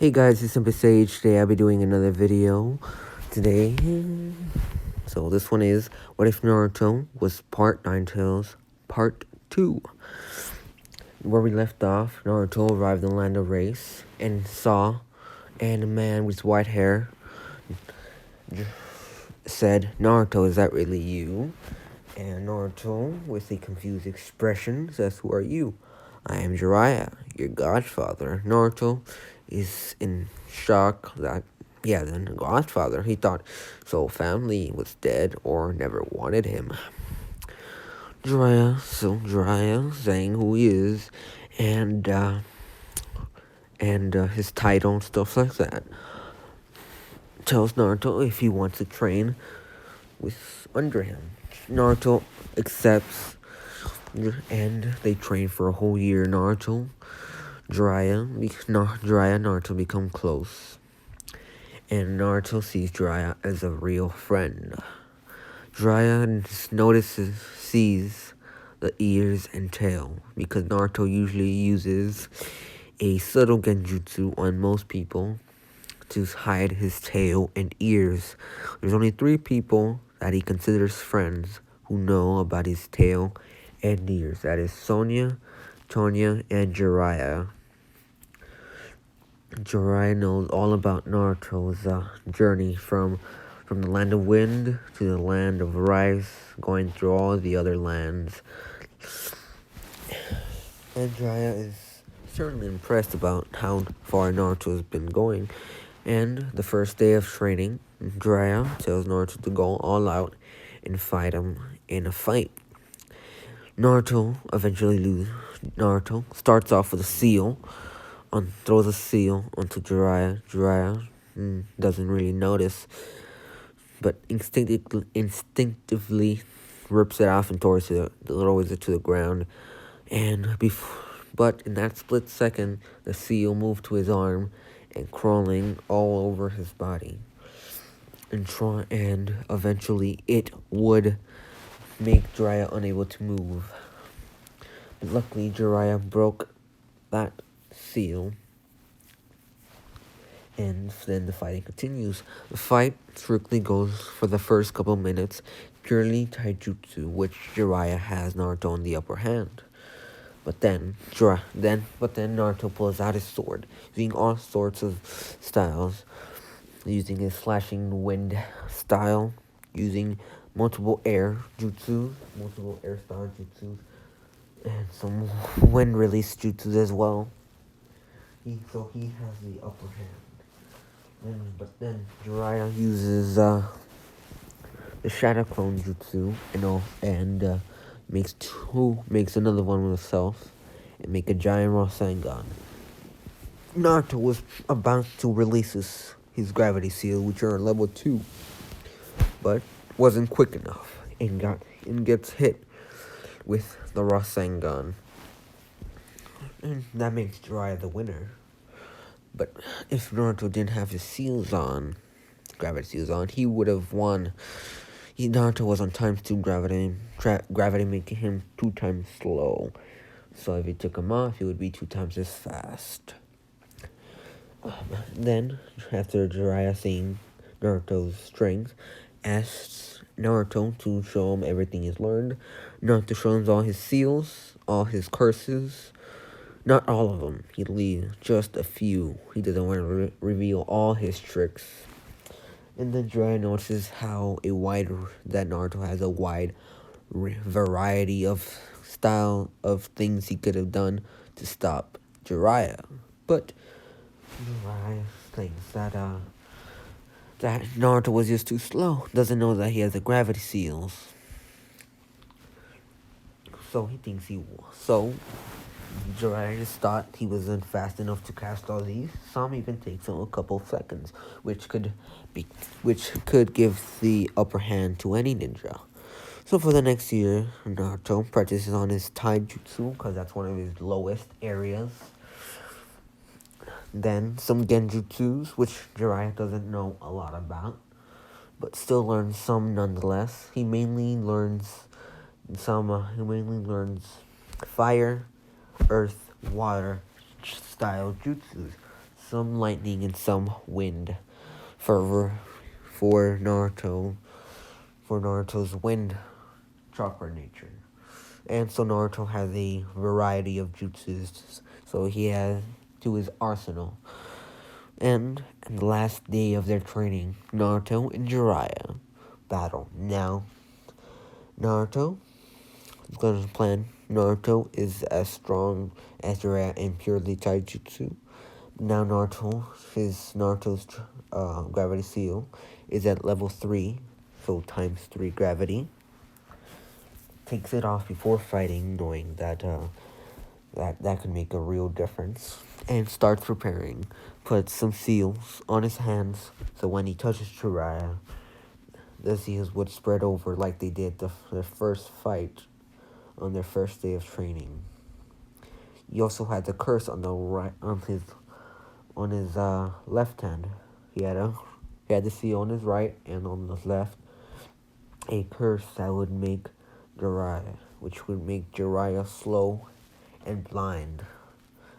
Hey guys, it's Simple Sage. Today I'll be doing another video. Today, so this one is What If Naruto was Part Ninetales Part 2. Where we left off, Naruto arrived in the land of race and a man with white hair said, "Naruto, is that really you?" And Naruto, with a confused expression, says, "Who are you?" "I am Jiraiya, your godfather." Naruto is in shock that, the godfather. He thought so family was dead or never wanted him. Jiraiya saying who he is and his title and stuff like that. Tells Naruto if he wants to train with under him. Naruto accepts, and they train for a whole year. Naruto become close, and Naruto sees Jiraiya as a real friend. Jiraiya sees the ears and tail, because Naruto usually uses a subtle genjutsu on most people to hide his tail and ears. There's only 3 people that he considers friends who know about his tail and ears. That is Sonya, Tonya, and Jiraiya. Jiraiya knows all about Naruto's journey from the land of wind to the land of rice, going through all the other lands. And Jiraiya is certainly impressed about how far Naruto has been going. And the first day of training, Jiraiya tells Naruto to go all out and fight him in a fight. Naruto eventually loses. Naruto starts off with a seal, throws a seal onto Jiraiya. Jiraiya doesn't really notice, but instinctively rips it off and throws it to the ground. But in that split second, the seal moved to his arm and crawling all over his body. And eventually it would make Jiraiya unable to move. But luckily, Jiraiya broke that seal, and then the fighting continues. The fight strictly goes for the first couple minutes, purely taijutsu, which Jiraiya has Naruto on the upper hand. But then Naruto pulls out his sword, using all sorts of styles, using his slashing wind style, using multiple air style jutsus, and some wind release jutsus as well. So he has the upper hand. But then Jiraiya uses the Shadow Clone Jutsu and makes another one with himself and make a giant Rasengan. Naruto was about to release his gravity seal, which are level 2, but wasn't quick enough and gets hit with the Rasengan. And that makes Jiraiya the winner. But if Naruto didn't have his gravity seals on, he would have won. Naruto was on times 2 gravity making him 2 times slow. So if he took him off, he would be 2 times as fast. Then, after Jiraiya seeing Naruto's strength, asks Naruto to show him everything he's learned. Naruto shows all his seals, all his curses. Not all of them. He leaves just a few. He doesn't want to reveal all his tricks. And then Jiraiya notices that Naruto has a wide variety of style of things he could have done to stop Jiraiya. But Jiraiya thinks that Naruto was just too slow. Doesn't know that he has the gravity seals. So he thinks Jiraiya just thought he wasn't fast enough to cast all these. Some even takes him a couple seconds, which could give the upper hand to any ninja. So for the next year, Naruto practices on his taijutsu, because that's one of his lowest areas. Then some genjutsus, which Jiraiya doesn't know a lot about, but still learns some nonetheless. He mainly learns fire, earth, water style jutsus. some lightning and some wind for for Naruto for Naruto's wind chakra nature. And so Naruto has a variety of jutsus, so he has to his arsenal. And on the last day of their training, Naruto and Jiraiya battle. Now, Naruto is going to plan. Naruto is as strong as Jiraiya in purely taijutsu. Now Naruto's gravity seal is at level 3, so times 3 gravity. Takes it off before fighting, knowing that that could make a real difference, and starts preparing. Puts some seals on his hands, so when he touches Jiraiya, the seals would spread over like they did the first fight on their first day of training. He also had the curse on the right on his left hand. He had the seal on his right and on the left a curse that would make Jiraiya, which would make Jiraiya slow and blind,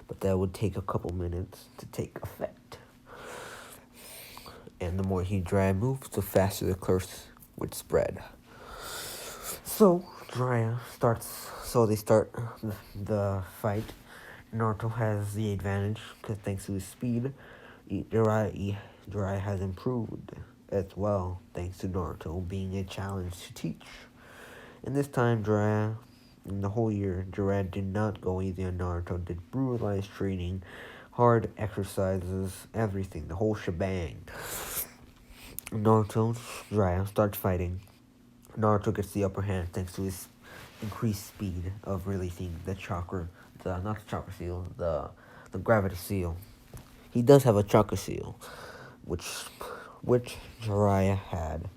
but that would take a couple minutes to take effect. And the more Jiraiya moves, the faster the curse would spread. So they start the fight. Naruto has the advantage because thanks to his speed, Jiraiya has improved as well thanks to Naruto being a challenge to teach. And this time, in the whole year, Jiraiya did not go easy on Naruto, did brutalized training, hard exercises, everything, the whole shebang. Jiraiya starts fighting. Naruto gets the upper hand thanks to his increased speed of releasing the not the chakra seal, the gravity seal. He does have a chakra seal, which Jiraiya had,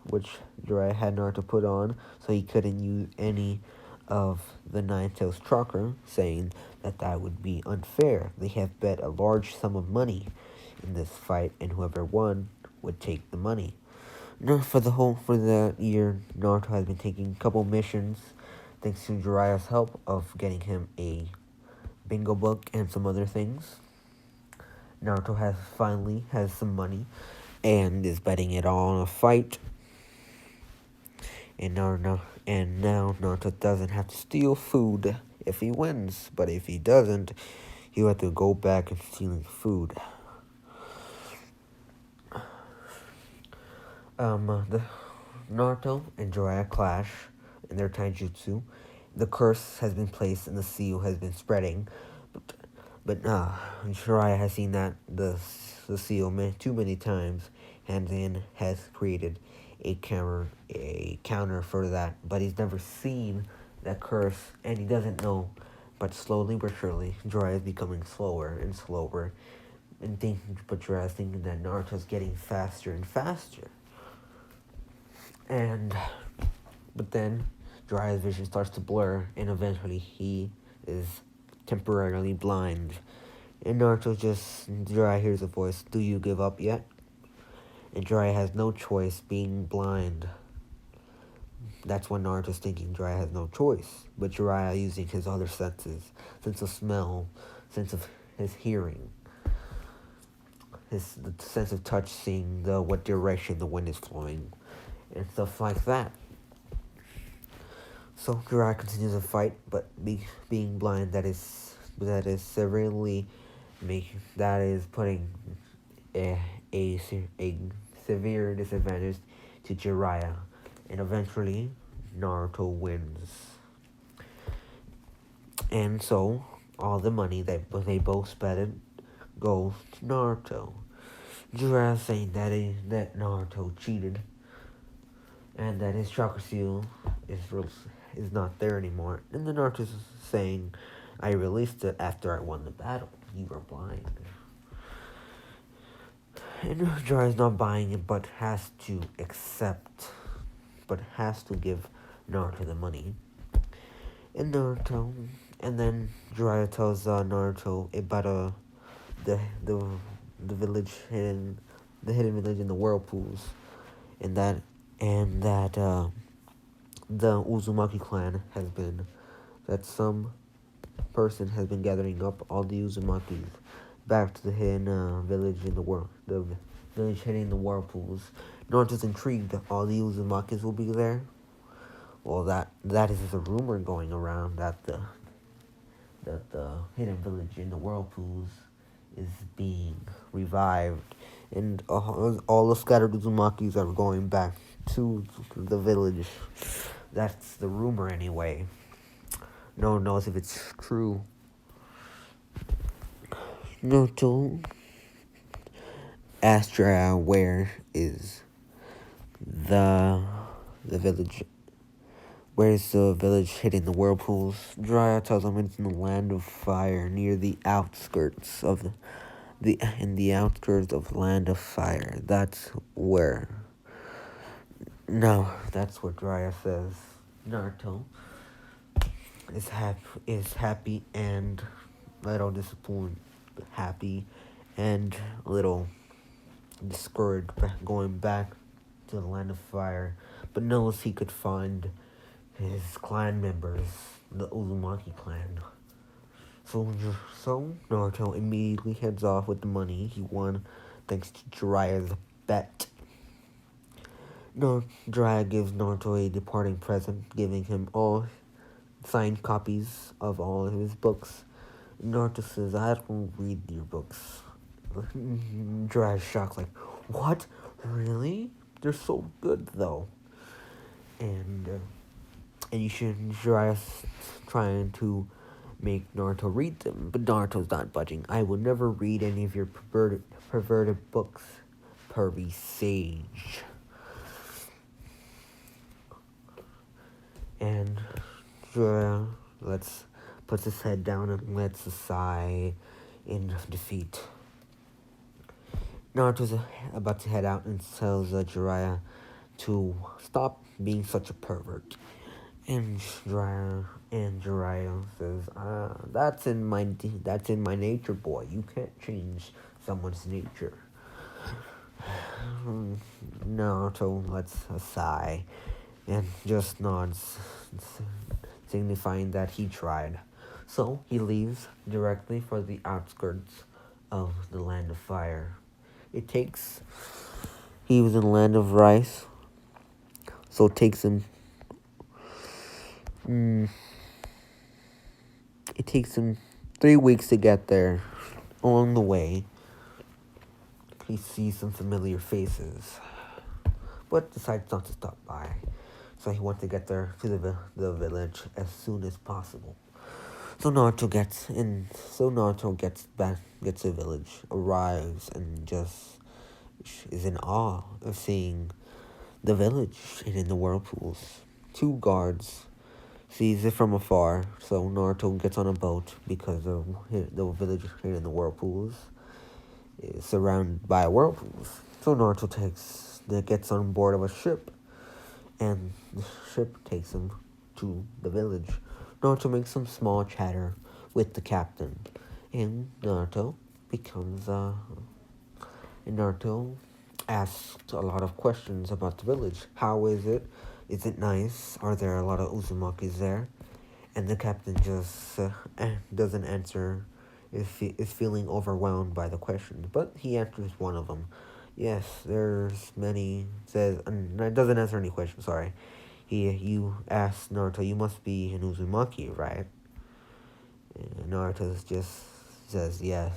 Naruto put on, so he couldn't use any of the Nine Tails chakra, saying that would be unfair. They have bet a large sum of money in this fight, and whoever won would take the money. For the year, Naruto has been taking a couple missions, thanks to Jiraiya's help of getting him a bingo book and some other things. Naruto finally has some money and is betting it all on a fight. And now Naruto doesn't have to steal food if he wins, but if he doesn't, he'll have to go back and stealing food. The Naruto and Jiraiya clash in their taijutsu. The curse has been placed and the seal has been spreading, but Jiraiya has seen that the seal too many times, and then has created a counter for that, but he's never seen that curse, and he doesn't know. But slowly but surely, Jiraiya is becoming slower and slower, but Jiraiya is thinking that Naruto's getting faster and faster. But then Jiraiya's vision starts to blur, and eventually he is temporarily blind. And Jiraiya hears a voice, "Do you give up yet?" And Jiraiya has no choice, being blind. That's what Naruto's thinking. Jiraiya has no choice. But Jiraiya using his other senses, sense of smell, sense of his hearing, the sense of touch, seeing what direction the wind is flowing, and stuff like that. So Jiraiya continues to fight, but being blind, that is putting a severe disadvantage to Jiraiya, and eventually Naruto wins. And so all the money that they both spent goes to Naruto. Jiraiya saying that Naruto cheated, and that his chakra seal is not there anymore. And then Naruto's saying, "I released it after I won the battle. You were blind." And Jiraiya's not buying it, but has to give Naruto the money. And then Jiraiya tells Naruto about the village hidden village in the whirlpools, and that the Uzumaki clan that some person has been gathering up all the Uzumakis back to the hidden village in the world. The village hidden the whirlpools. Naruto's intrigued that all the Uzumakis will be there. Well, that is a rumor going around that the hidden village in the whirlpools is being revived, and all the scattered Uzumakis are going back to the village. That's the rumor anyway. No one knows if it's true. Naruto asked Jiraiya where is the village. Where is the village hidden the whirlpools? Jiraiya tells him it's in the land of fire, near the outskirts of in the outskirts of land of fire. That's where. No, that's what Jiraiya says. Naruto is happy and a little disappointed, happy and a little discouraged going back to the land of fire, but knows he could find his clan members, the Uzumaki clan. So Naruto immediately heads off with the money he won thanks to Jiraiya's bet. Jiraiya gives Naruto a departing present, giving him all signed copies of all of his books. Naruto says, I don't read your books. Jiraiya's shocked, like, what? Really? They're so good, though. And you should. Jiraiya's trying to make Naruto read them, but Naruto's not budging. I will never read any of your perverted books, pervy sage. And Jiraiya puts his head down and lets a sigh in defeat. Naruto's about to head out and tells Jiraiya to stop being such a pervert. And Jiraiya says, that's in my nature, boy. You can't change someone's nature. Naruto lets a sigh and just nods, signifying that he tried. So he leaves directly for the outskirts of the land of fire. He was in the land of rice, so it takes him. It takes him 3 weeks to get there. On the way, he sees some familiar faces, but decides not to stop by. So he wants to get there to the village as soon as possible. So Naruto gets to the village, arrives, and just is in awe of seeing the village in the whirlpools. 2 guards sees it from afar, so Naruto gets on a boat because the village in the whirlpools is surrounded by whirlpools. So Naruto gets on board of a ship, and the ship takes him to the village. Naruto makes some small chatter with the captain, and Naruto asks a lot of questions about the village. How is it? Is it nice? Are there a lot of Uzumakis there? And the captain just doesn't answer. Is feeling overwhelmed by the questions, but he answers one of them. Yes, there's many. Says doesn't answer any questions. Sorry. You asked Naruto, you must be an Uzumaki, right? And Naruto just says, yes,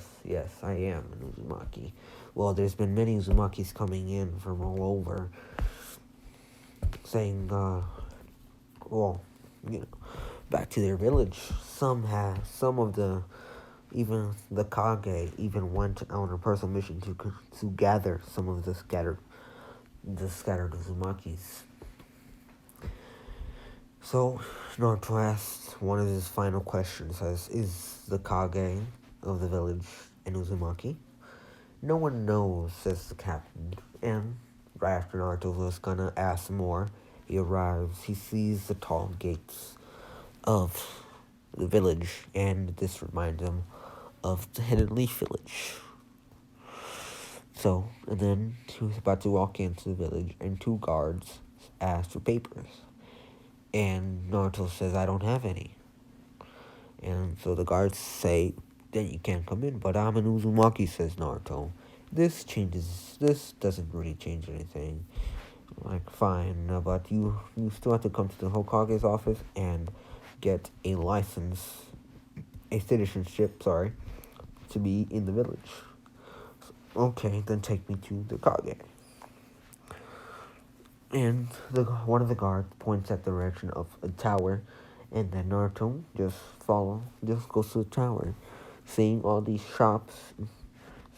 I am an Uzumaki. Well, there's been many Uzumakis coming in from all over, saying, back to their village. Even the Kage even went on a personal mission to gather some of the scattered Uzumakis. So Naruto asks one of his final questions, says, is the Kage of the village an Uzumaki? No one knows, says the captain. And right after Naruto was gonna ask more, he arrives. He sees the tall gates of the village, and this reminds him of the Hidden Leaf Village. So, and then he was about to walk into the village, and 2 guards ask for papers. And Naruto says, I don't have any. And so the guards say, then you can't come in. But I'm an Uzumaki, says Naruto. This doesn't really change anything. Like, fine, but you still have to come to the Hokage's office and get a license, a citizenship, sorry, to be in the village. Okay, then take me to the Kage. And one of the guards points at the direction of a tower, and then Naruto just goes to the tower, seeing all these shops,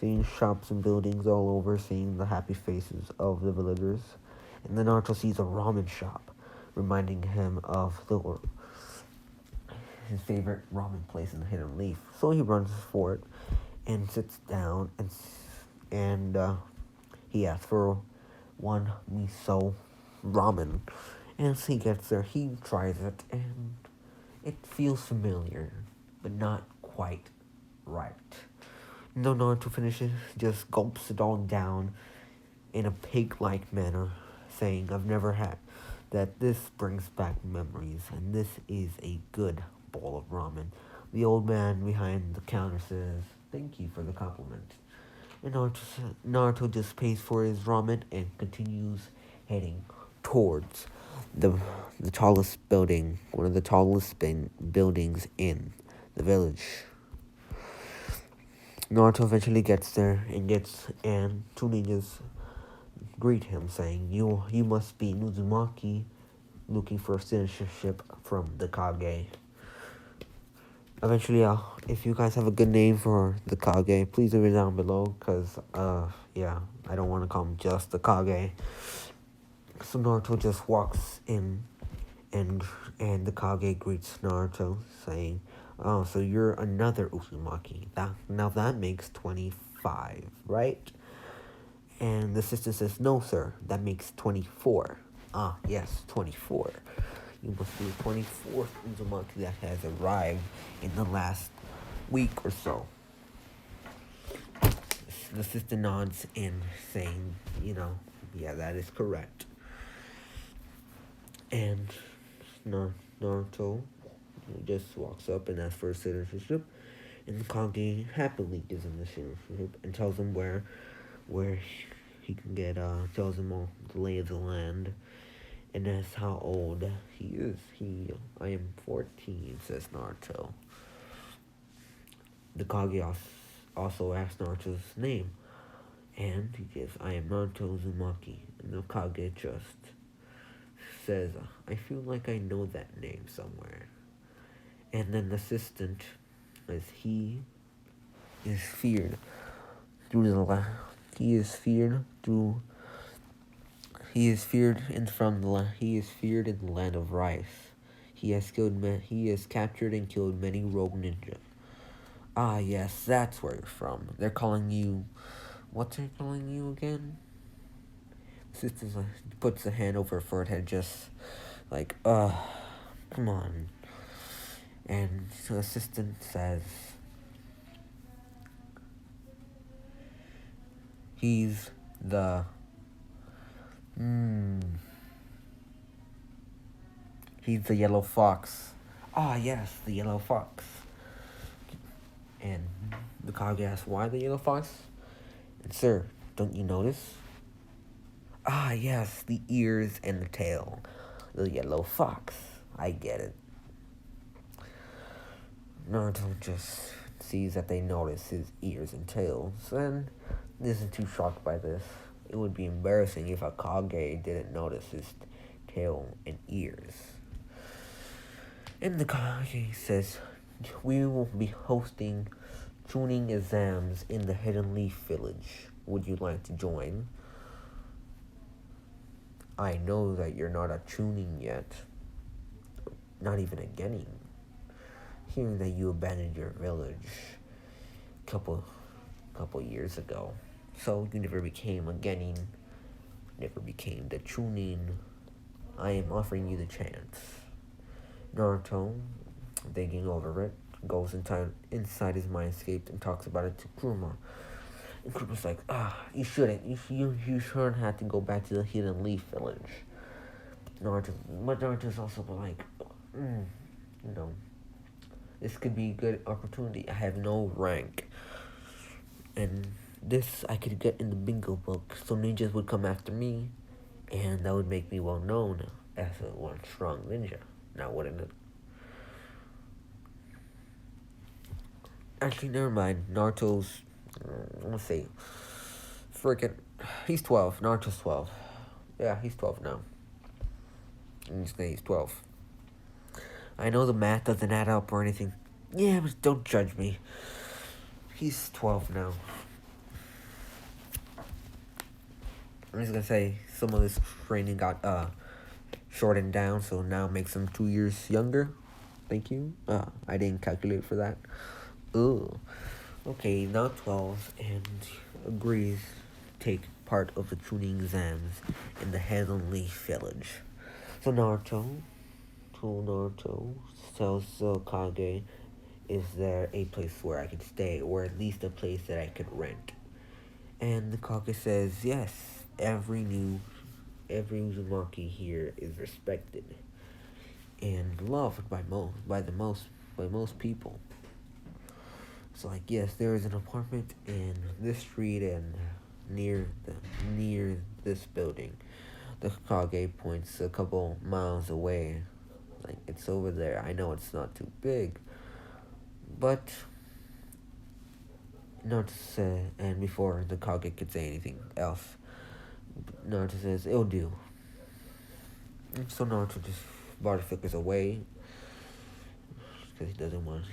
seeing shops and buildings all over, seeing the happy faces of the villagers. And then Naruto sees a ramen shop, reminding him of his favorite ramen place in the Hidden Leaf. So he runs for it and sits down and he asks for one miso ramen. And as he gets there, he tries it and it feels familiar, but not quite right. No Naruto finishes, just gulps it all down in a pig-like manner, saying, I've never had that. This brings back memories, and this is a good bowl of ramen. The old man behind the counter says, thank you for the compliment. And Naruto just pays for his ramen and continues heading towards the the tallest building, one of the tallest buildings in the village. Naruto eventually gets there and two ninjas greet him, saying, You must be Nuzumaki, looking for citizenship from the Kage." Eventually, if you guys have a good name for the Kage, please leave it down below, because, yeah, I don't want to call him just the Kage. So Naruto just walks in, and the Kage greets Naruto, saying, "Oh, so you're another Uzumaki. That makes 25, right?" And the assistant says, "No, sir, that makes 24. Ah, yes, 24. You must be the 24th Uzumaki that has arrived in the last week or so." The assistant nods and saying, yeah, that is correct. And Naruto just walks up and asks for a citizenship, and the Kage happily gives him the citizenship and tells him where he can get tells him all the lay of the land, and that's how old he is. I am 14, says Naruto. The Kage also asks Naruto's name, and he gives, "I am Naruto Uzumaki," and the Kage just says, "I feel like I know that name somewhere." And then the assistant, as he is feared through the la- he is feared through he is feared in from the la- he is feared in the land of rice. He has captured and killed many rogue ninja. Ah, yes, that's where you're from. They're calling you, what's they calling you again? Sister puts a hand over her forehead, just like, come on. And the assistant says, he's the, he's the yellow fox. Ah, yes, the yellow fox. And the Kage asks, "Why the yellow fox?" And, "Sir, don't you notice?" "Ah, yes, the ears and the tail. The yellow fox. I get it." Naruto just sees that they notice his ears and tails, and isn't too shocked by this. It would be embarrassing if a Kage didn't notice his tail and ears. And the Kage says, "We will be hosting tuning exams in the Hidden Leaf Village. Would you like to join?" "I know that you're not a tuning yet, not even a genin. Hearing that you abandoned your village couple years ago, so you never became a genin, never became the tuning. I am offering you the chance." Naruto, thinking over it, goes inside his mindscape and talks about it to Kuruma. And Kuruma's like, "You shouldn't. You shouldn't have to go back to the Hidden Leaf Village." Naruto's also like, you know, This could be a good opportunity. I have no rank. And this I could get in the bingo book, so ninjas would come after me, and that would make me well known as a one strong ninja. Now, wouldn't it? Actually, never mind. Naruto's, let's see, freaking, he's 12. Naruto's 12. Yeah, he's 12 now. He's 12. I know the math doesn't add up or anything. Yeah, but don't judge me. He's 12 now. I'm just gonna say some of this training got shortened down, so now makes him 2 years younger. Thank you. I didn't calculate for that. Ugh. Okay, now 12 and agrees to take part of the tuning exams in the Heavenly Village. So Naruto tells Kage, is there a place where I could stay, or at least a place that I could rent? And the Kage says, yes, every Uzumaki here is respected and loved by most people. So like, yes, there is an apartment in this street and near this building. The Kage points a couple miles away. Like, it's over there. I know it's not too big, but Naruto said, and before the Kage could say anything else, Naruto says, it'll do. And so Naruto just flickers away because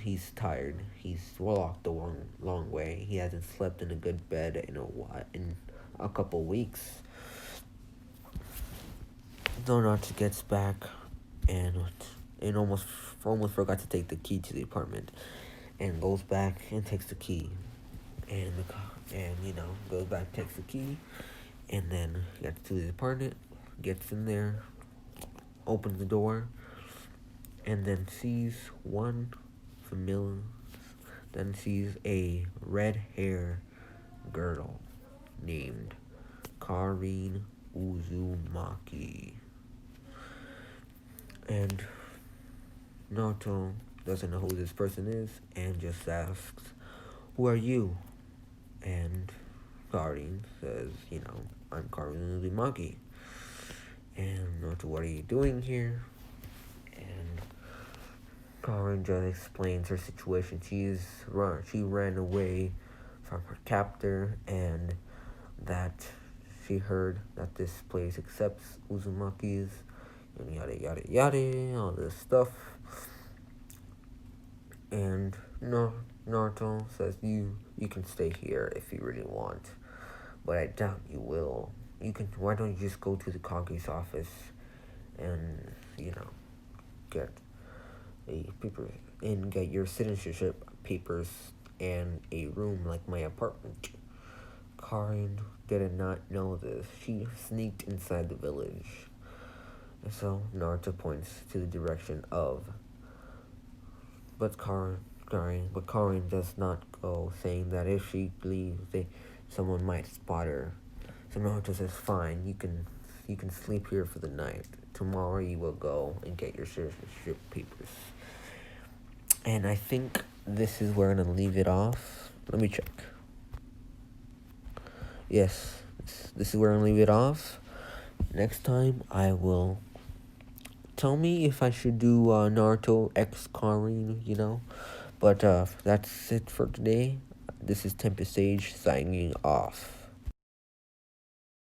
he's tired. He's walked a long way. He hasn't slept in a good bed in a couple weeks. So Naruto gets back and almost forgot to take the key to the apartment, and goes back and takes the key, and goes back, takes the key, and then gets to the apartment, gets in there, opens the door, and then sees a red hair girl named Karin Uzumaki. And Naruto doesn't know who this person is and just asks, who are you? And Karin says, I'm Karin Uzumaki. And Naruto, what are you doing here? And Karin just explains her situation. She ran away from her captor, and that she heard that this place accepts Uzumakis, and yada yada yada, all this stuff. And Naruto says, you can stay here if you really want, but I doubt you will. Why don't you just go to the Kage's office and get a paper and get your citizenship papers and a room like my apartment. Karin did not know this. She sneaked inside the village. And so Naruto points to the direction of, but Karin does not go, saying that if she leaves, someone might spot her. So Naruto says, fine, you can sleep here for the night. Tomorrow you will go and get your citizenship papers. And I think this is where I'm going to leave it off. Let me check. Yes, this is where I'm going to leave it off. Next time I will... Tell me if I should do Naruto X Karin, But that's it for today. This is Tempest Sage signing off.